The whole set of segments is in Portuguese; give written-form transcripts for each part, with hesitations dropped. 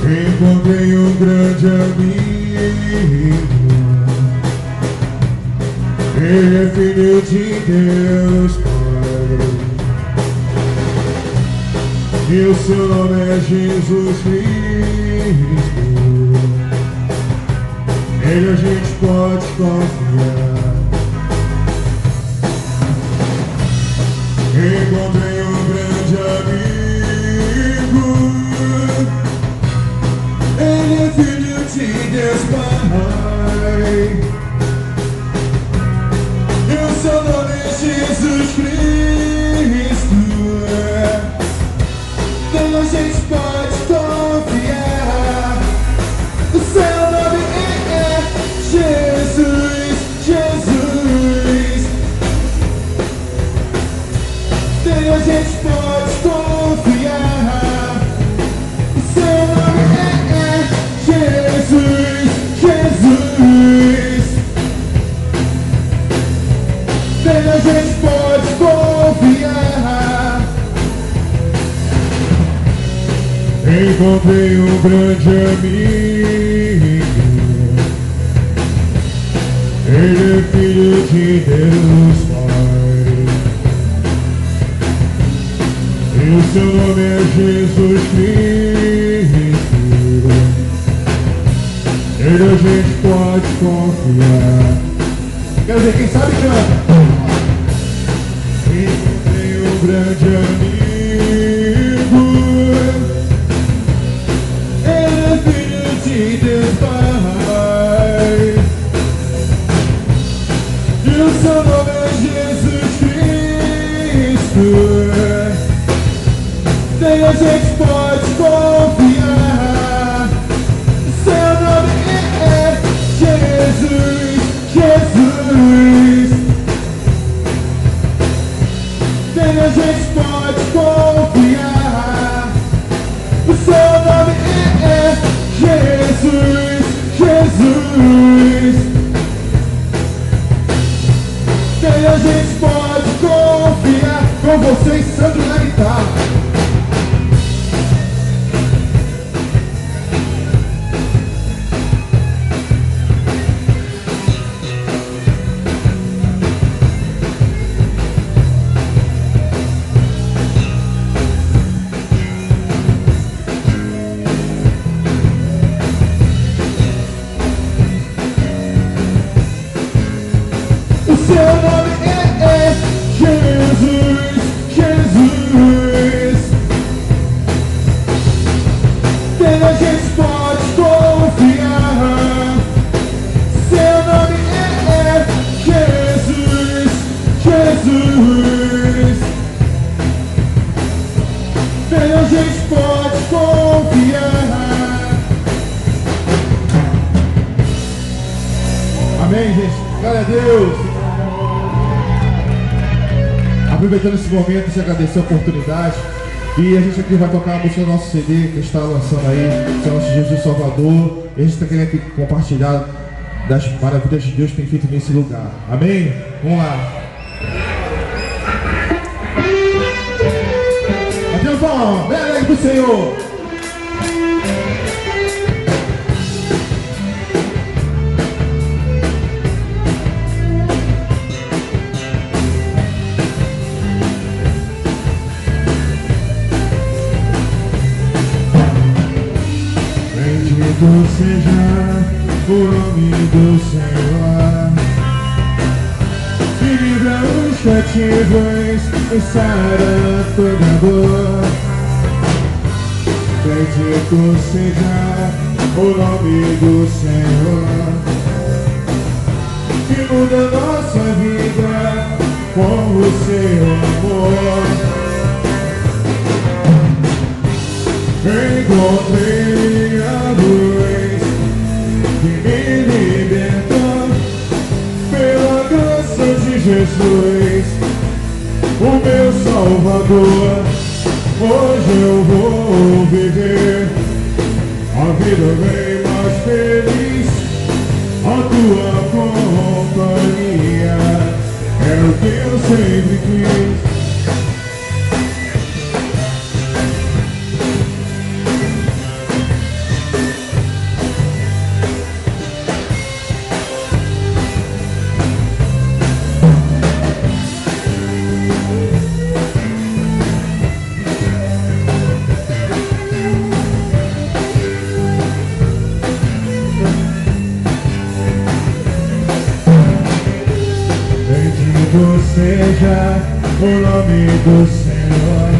Encontrei um grande amigo. Ele é filho de Deus Pai, e o seu nome é Jesus Cristo. Nele a gente pode confiar. Encontrei um grande amigo. Ele é filho de Deus Pai, e o seu nome é Jesus Cristo. Nele a gente pode confiar. O seu nome é Jesus, Jesus. Nele a gente pode confiar. O seu nome é Jesus, Jesus. Nele a gente pode confiar. Encontrei um grande amigo. Ele é filho de Deus Pai, e o seu nome é Jesus Cristo. Nele a gente pode confiar. Quero ver quem sabe canta. Encontrei um grande amigo. Ele é filho de Deus Pai, e o seu nome é Jesus Cristo. Nele a gente pode confiar. O seu nome é Jesus, Jesus. Nele a gente pode confiar. O seu nome é Jesus, Jesus. Nele a gente pode confiar. Com vocês, Sandro na guitarra. O seu nome é Jesus, Jesus. Nele a gente pode confiar. Seu nome é Jesus, Jesus. Nele a gente pode confiar. Amém, gente? Glória a Deus. Aproveitando esse momento, te agradecer a oportunidade. E a gente aqui vai tocar a música do nosso CD que está lançando aí, que é o nosso Jesus Salvador. E a gente está querendo aqui compartilhar das maravilhas de Deus que tem feito nesse lugar. Amém? Vamos lá. Atenção, vem alegre pro Senhor. Bendito seja o nome do Senhor, que livra os cativos e sara toda dor. Bendito seja o nome do Senhor, que muda nossa vida com o seu amor. Encontrei a luz que me liberta pela graça de Jesus, o meu Salvador. Hoje eu vou viver a vida bem mais feliz. A tua companhia é o que eu sempre quis. seja o nome do Senhor.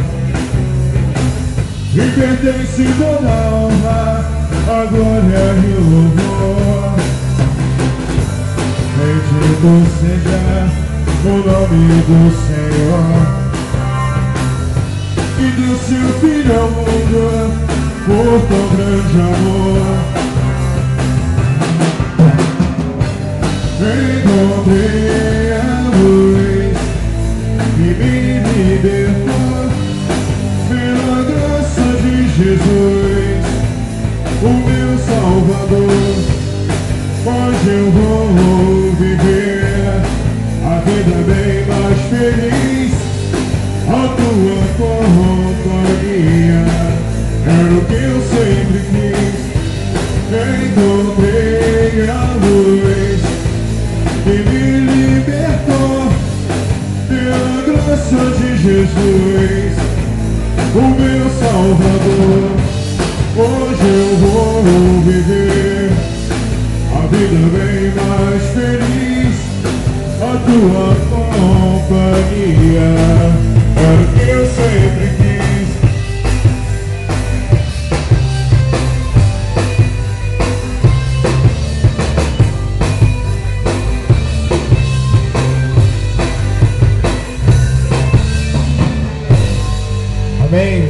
E pertence toda a honra, a glória e o louvor. Bendito seja o nome do Senhor. E deu seu Filho ao mundo por tão grande amor. Encontrei a luz que me libertou pela graça de Jesus, o meu Salvador. Hoje eu vou viver a vida bem mais feliz. A tua companhia era o que eu sempre quis. Encontrei a luz que me libertou pela graça de Jesus, o meu Salvador. Hoje eu vou viver a vida bem mais feliz. A tua companhia era o que eu sempre quis. Amém.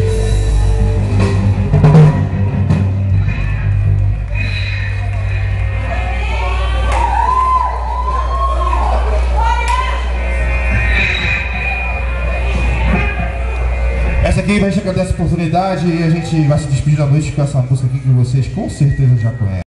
Essa aqui, a gente agradece a oportunidade e a gente vai se despedir da noite com essa música aqui que vocês com certeza já conhecem.